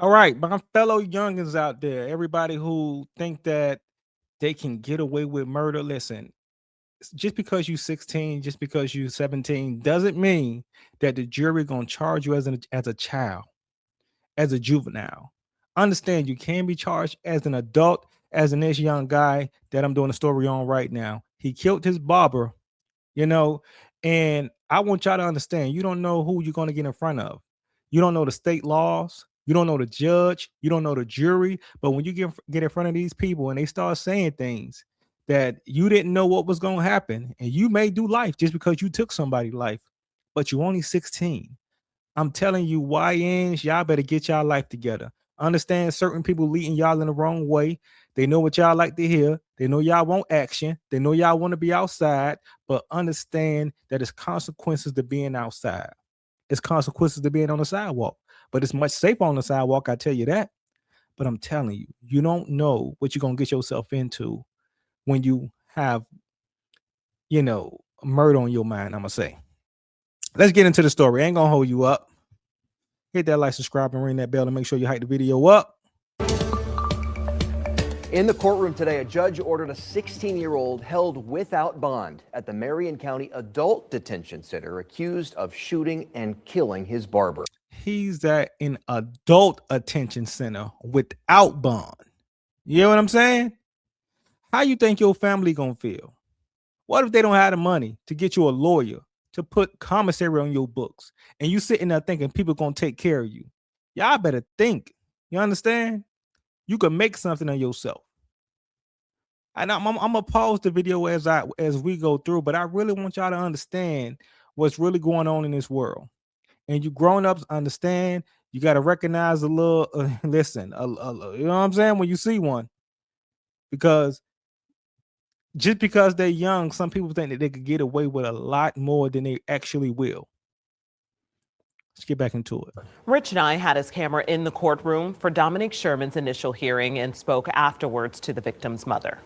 All right, my fellow youngins out there, everybody who think that they can get away with murder, listen, just because you 16, just because you 17, doesn't mean that the jury gonna charge you as a child, as a juvenile. Understand you can be charged as an adult, as in this young guy that I'm doing a story on right now. He killed his barber, you know, and I want y'all to understand you don't know who you're going to get in front of. You don't know the state laws, you don't know the judge, you don't know the jury, but when you get in front of these people and they start saying things that you didn't know what was going to happen, and you may do life just because you took somebody's life, but you only 16. I'm telling you, YNs, y'all better get y'all life together. Understand certain people leading y'all in the wrong way. They know what y'all like to hear. They know y'all want action. They know y'all want to be outside, but understand that it's consequences to being outside. It's consequences to being on the sidewalk. But it's much safer on the sidewalk, I tell you that. But I'm telling you, you don't know what you're gonna get yourself into when you have, murder on your mind, I'm gonna say. Let's get into the story. I ain't gonna hold you up. Hit that like, subscribe, and ring that bell to make sure you hype the video up. In the courtroom today, a judge ordered a 16-year-old held without bond at the Marion County Adult Detention Center, accused of shooting and killing his barber. He's at an adult attention center without bond. You know what I'm saying? How you think your family gonna feel? What if they don't have the money to get you a lawyer to put commissary on your books, and you sitting there thinking people gonna take care of you? Y'all better think. You understand? You can make something of yourself. And I'm gonna pause the video as we go through, but I really want y'all to understand what's really going on in this world. And you grown ups understand. You got to recognize a little. Listen, you know what I'm saying, when you see one, because just because they're young, some people think that they could get away with a lot more than they actually will. Let's get back into it. Rich and I had his camera in the courtroom for Dominic Sherman's initial hearing and spoke afterwards to the victim's mother.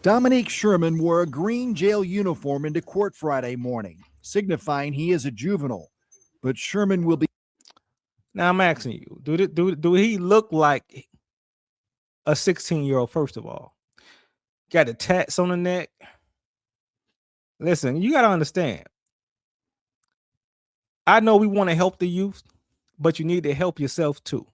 Dominic Sherman wore a green jail uniform into court Friday morning, signifying he is a juvenile. But Sherman will be. Now I'm asking you, do he look like a 16-year-old? First of all, got the tats on the neck. Listen, you got to understand. I know we want to help the youth, but you need to help yourself too.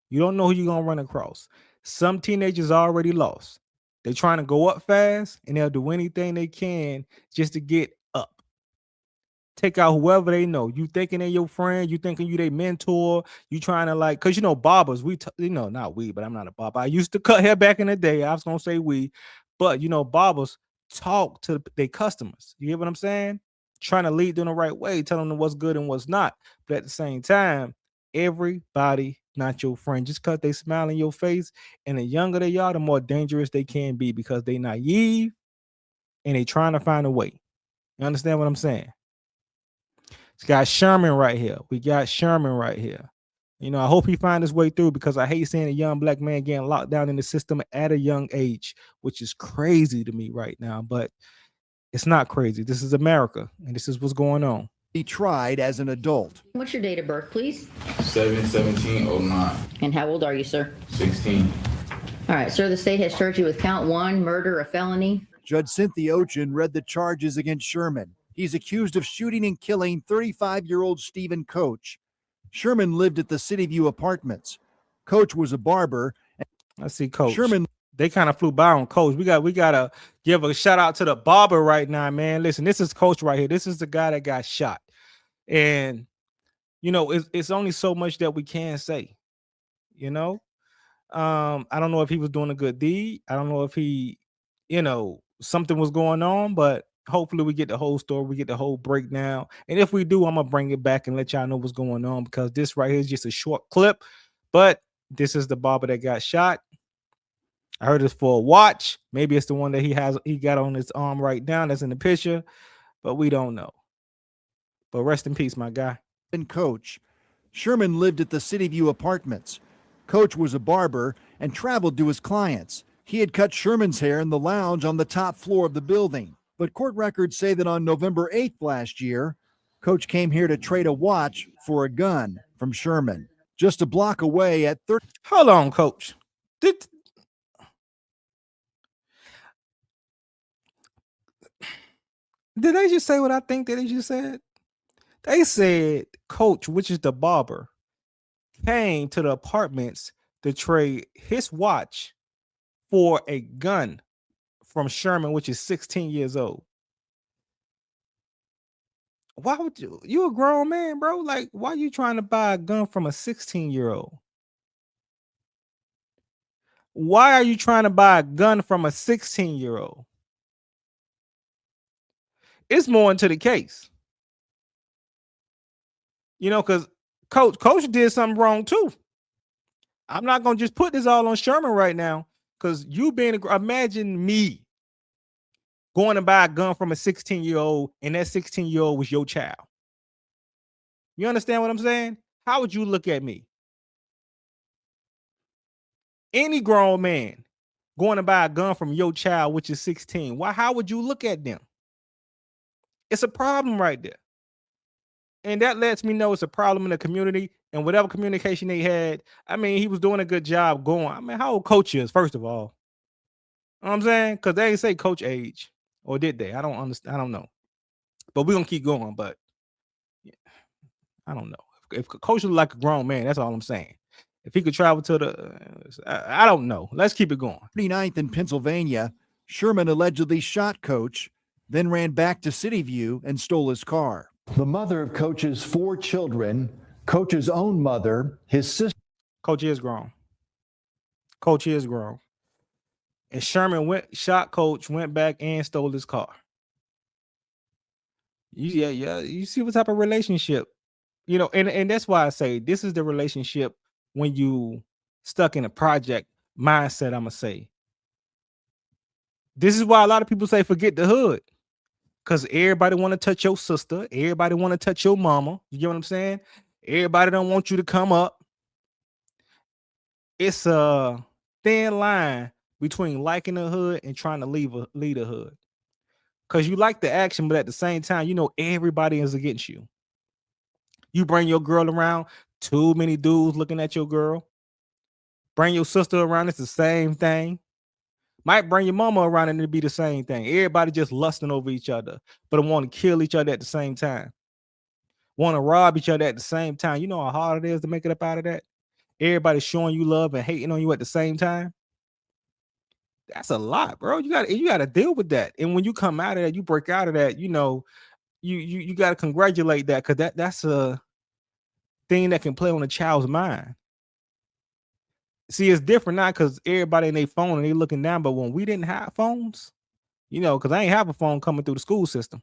You don't know who you're going to run across. Some teenagers are already lost. They're trying to go up fast, and they'll do anything they can just to get up. Take out whoever they know. You thinking they're your friend, you thinking you their mentor, you trying to because barbers, not we, but I'm not a barber. I used to cut hair back in the day. I was going to say we, but barbers talk to their customers. You get what I'm saying? Trying to lead them the right way, telling them what's good and what's not. But at the same time, everybody not your friend. Just because they smile in your face, and the younger they are, the more dangerous they can be, because they naive and they trying to find a way. You understand what I'm saying? It's got Sherman right here. We got Sherman right here. I hope he find his way through, because I hate seeing a young black man getting locked down in the system at a young age, which is crazy to me right now. But it's not crazy. This is America, and this is what's going on. He tried as an adult. What's your date of birth, please? 7/17/09. And how old are you, sir? 16. All right, sir, the state has charged you with count 1, murder, a felony. Judge Cynthia Ochin read the charges against Sherman. He's accused of shooting and killing 35-year-old Stephen Coach. Sherman lived at the City View Apartments. Coach was a barber. I see Coach. Sherman. They kind of flew by on Coach. We gotta give a shout out to the barber right now, man. Listen, this is Coach right here. This is the guy that got shot. And it's only so much that we can say. I don't know if he was doing a good deed. I don't know if he, something was going on, but hopefully we get the whole story, we get the whole breakdown. And if we do, I'm gonna bring it back and let y'all know what's going on, because this right here is just a short clip. But this is the barber that got shot. I heard it's for a watch. Maybe it's the one that he got on his arm right now that's in the picture, but we don't know. But rest in peace, my guy. And Coach. Sherman lived at the City View Apartments. Coach was a barber and traveled to his clients. He had cut Sherman's hair in the lounge on the top floor of the building. But court records say that on November 8th last year, Coach came here to trade a watch for a gun from Sherman. Just a block away at 30. Hold on, coach. Did they just say what I think that they just said? They said Coach, which is the barber, came to the apartments to trade his watch for a gun from Sherman, which is 16 years old. Why would you a grown man, bro? Like, why are you trying to buy a gun from a 16-year-old? Why are you trying to buy a gun from a 16-year-old? It's more into the case. You know, because coach did something wrong too. I'm not gonna just put this all on Sherman right now, because you being imagine me going to buy a gun from a 16-year-old, and that 16-year-old was your child. You understand what I'm saying? How would you look at me? Any grown man going to buy a gun from your child, which is 16. Why? How would you look at them? It's a problem right there. And that lets me know it's a problem in the community, and whatever communication they had, I mean, he was doing a good job going. I mean, how old coach is, first of all? You know what I'm saying? Because they ain't say coach age, or did they? I don't understand. I don't know. But we're going to keep going. But yeah, I don't know. If coach was like a grown man, that's all I'm saying. If he could travel to the, I don't know. Let's keep it going. 39th in Pennsylvania, Sherman allegedly shot Coach, then ran back to City View and stole his car. The mother of Coach's 4 children, Coach's own mother, his sister. Coach is grown. Coach is grown. And Sherman shot Coach, went back and stole his car. You see what type of relationship, you know, and that's why I say this is the relationship when you stuck in a project mindset. I'm gonna say this is why a lot of people say forget the hood, because everybody want to touch your sister, everybody want to touch your mama. You get what I'm saying? Everybody don't want you to come up. It's a thin line between liking the hood and trying to lead the hood. Because you like the action, but at the same time, you know everybody is against you. You bring your girl around, too many dudes looking at your girl. Bring your sister around, it's the same thing. Might bring your mama around and it'd be the same thing. Everybody just lusting over each other, but want to kill each other at the same time. Want to rob each other at the same time. You know how hard it is to make it up out of that? Everybody showing you love and hating on you at the same time. That's a lot, bro. You got to deal with that. And when you come out of that, you break out of that, you know, you got to congratulate that, because that's a thing that can play on a child's mind. See, it's different now because everybody in their phone and they looking down. But when we didn't have phones, you know, because I ain't have a phone coming through the school system.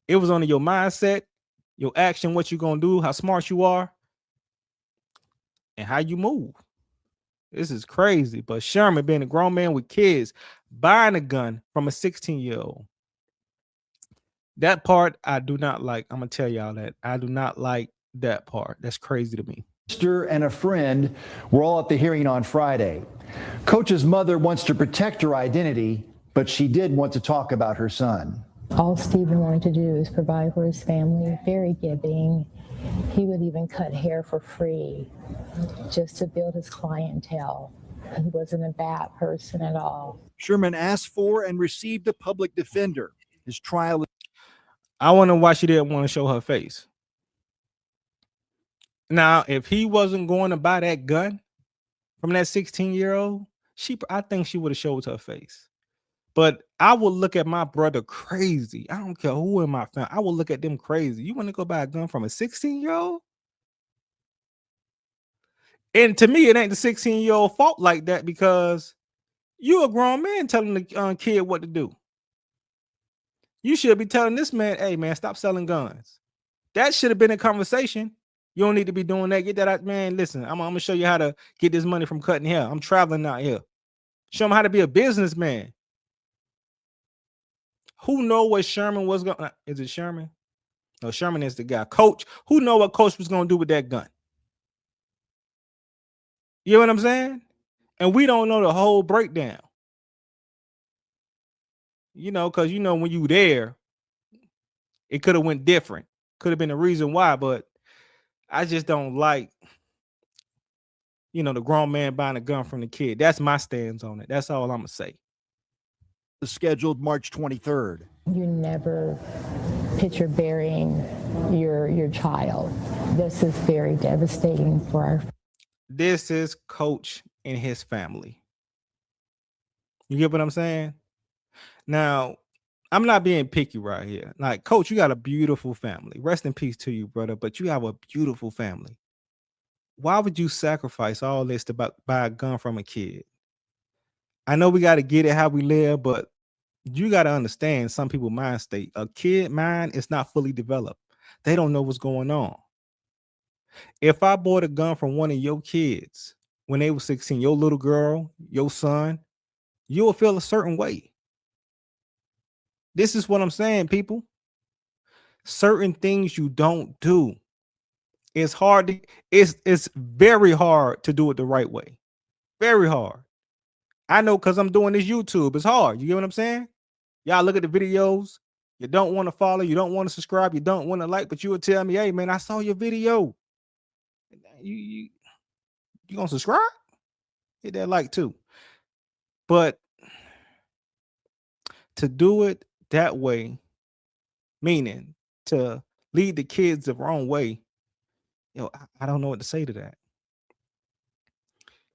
It was only your mindset, your action, what you gonna do, how smart you are, and how you move. This is crazy. But Sherman, being a grown man with kids, buying a gun from a 16-year-old. That part I do not like. I'm gonna tell y'all that. I do not like that part. That's crazy to me. Sister and a friend were all at the hearing on Friday. Coach's mother wants to protect her identity, but she did want to talk about her son. All Stephen wanted to do is provide for his family, very giving. He would even cut hair for free just to build his clientele. He wasn't a bad person at all. Sherman asked for and received a public defender. His trial. I wonder why she didn't want to show her face. Now, if he wasn't going to buy that gun from that 16-year-old, I think she would have showed her face. But I would look at my brother crazy. I don't care who in my family. I would look at them crazy. You want to go buy a gun from a 16-year-old? And to me, it ain't the 16-year-old fault like that, because you a grown man telling the kid what to do. You should be telling this man, hey, man, stop selling guns. That should have been a conversation. You don't need to be doing that. Get that out, man. Listen, I'm going to show you how to get this money from cutting hair. I'm traveling out here. Show him how to be a businessman. Who know what Sherman was going to... Is it Sherman? No, Sherman is the guy. Coach. Who know what Coach was going to do with that gun? You know what I'm saying? And we don't know the whole breakdown. You know, because, you know, when you there, it could have went different. Could have been a reason why, but I just don't like the grown man buying a gun from the kid. That's my stance on it. That's all I'm gonna say. Is scheduled March 23rd. You never picture burying your child. This is very devastating for our. This is Coach and his family. You get what I'm saying? Now, I'm not being picky right here. Like, Coach, you got a beautiful family. Rest in peace to you, brother. But you have a beautiful family. Why would you sacrifice all this to buy a gun from a kid? I know we got to get it how we live, but you got to understand some people's mind state. A kid mind is not fully developed. They don't know what's going on. If I bought a gun from one of your kids when they were 16, your little girl, your son, you'll feel a certain way. This is what I'm saying, people. Certain things you don't do. It's hard. It's very hard to do it the right way. Very hard. I know because I'm doing this YouTube. It's hard. You get what I'm saying? Y'all look at the videos. You don't want to follow. You don't want to subscribe. You don't want to like, but you will tell me, hey, man, I saw your video. You gonna subscribe? Hit that like too. But to do it that way, meaning to lead the kids the wrong way, I don't know what to say to that.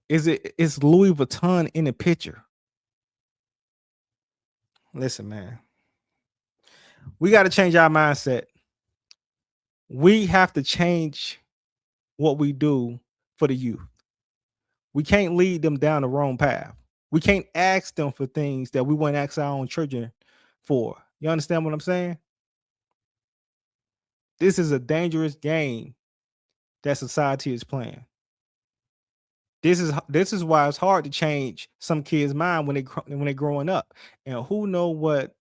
Is Louis Vuitton in the picture? Listen, man. We got to change our mindset. We have to change what we do for the youth. We can't lead them down the wrong path. We can't ask them for things that we wouldn't ask our own children for. You understand what I'm saying? This is a dangerous game that society is playing. This is why it's hard to change some kids' mind when they're growing up. And who know what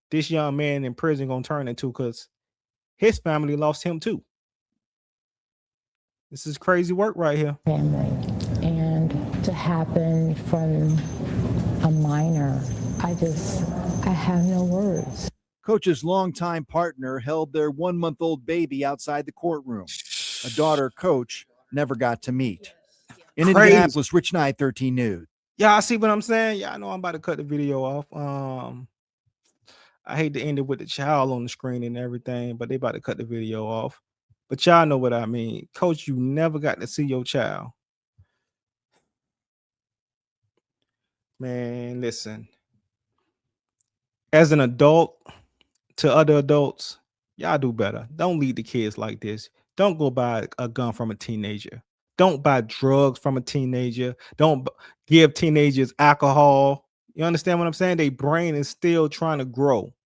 this young man in prison gonna turn into, because his family lost him too. This is crazy work right here. Family. And to happen from a minor, I have no words. Coach's longtime partner held their 1-month-old baby outside the courtroom. A daughter Coach never got to meet. In Indianapolis, Rich Knight, 13 News. Yeah, I see what I'm saying. Yeah, I know I'm about to cut the video off. I hate to end it with the child on the screen and everything, but they about to cut the video off. But y'all know what I mean. Coach, you never got to see your child. Man, listen. As an adult to other adults, y'all do better. Don't lead the kids like this. Don't go buy a gun from a teenager. Don't buy drugs from a teenager. Don't give teenagers alcohol. You understand what I'm saying? Their brain is still trying to grow.